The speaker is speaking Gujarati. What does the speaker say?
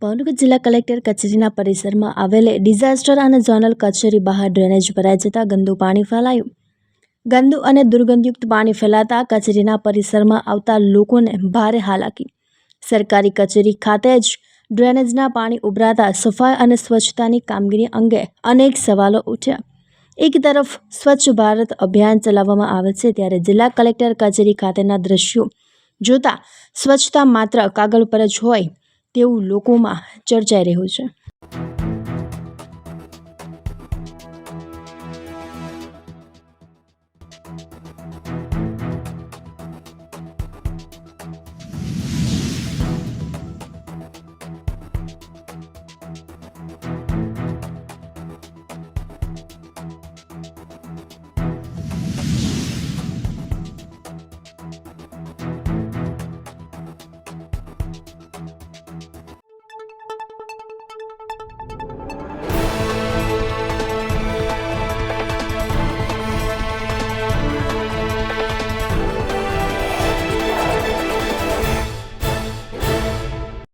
ભાવનગર જિલ્લા કલેક્ટર કચેરીના પરિસરમાં આવેલ ડિઝાસ્ટર અને ઝોનલ કચેરી બહાર ડ્રેનેજ ભરાઈ જતાં ગંદુ પાણી ફેલાયું. ગંદુ અને દુર્ગંધયુક્ત પાણી ફેલાતા કચેરીના પરિસરમાં આવતા લોકોને ભારે હાલાકી. સરકારી કચેરી ખાતે જ ડ્રેનેજના પાણી ઉભરાતા સફાઈ અને સ્વચ્છતાની કામગીરી અંગે અનેક સવાલો ઉઠ્યા. એક તરફ સ્વચ્છ ભારત અભિયાન ચલાવવામાં આવે છે, ત્યારે જિલ્લા કલેક્ટર કચેરી ખાતેના દ્રશ્યો જોતા સ્વચ્છતા માત્ર કાગળ પર જ હોય તેવું લોકોમાં ચર્ચાઈ રહ્યું છે.